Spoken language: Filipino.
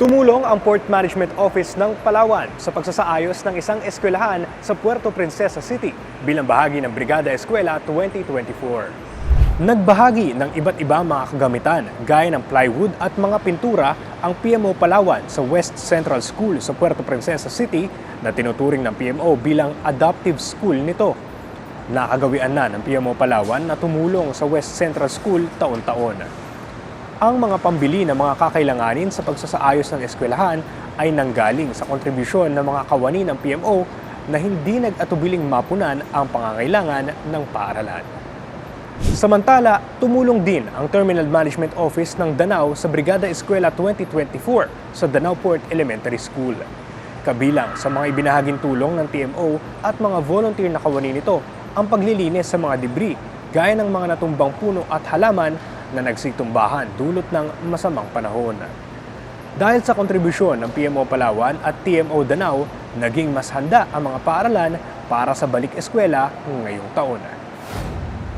Tumulong ang Port Management Office ng Palawan sa pagsasaayos ng isang eskwelahan sa Puerto Princesa City bilang bahagi ng Brigada Eskwela 2024. Nagbahagi ng iba't ibang mga kagamitan gaya ng plywood at mga pintura ang PMO Palawan sa West Central School sa Puerto Princesa City na tinuturing ng PMO bilang adoptive school nito. Nakagawian na ng PMO Palawan na tumulong sa West Central School taon-taon. Ang mga pambili ng mga kakailanganin sa pagsasaayos ng eskwelahan ay nanggaling sa kontribusyon ng mga kawani ng PMO na hindi nag-atubiling mapunan ang pangangailangan ng paaralan. Samantala, tumulong din ang Terminal Management Office ng Danao sa Brigada Eskwela 2024 sa Danao Port Elementary School. Kabilang sa mga ibinahaging tulong ng TMO at mga volunteer na kawani nito ang paglilinis sa mga debris gaya ng mga natumbang puno at halaman na nagsitumbahan dulot ng masamang panahon. Dahil sa kontribusyon ng PMO Palawan at TMO Danao, naging mas handa ang mga paaralan para sa balik eskwela ngayong taon.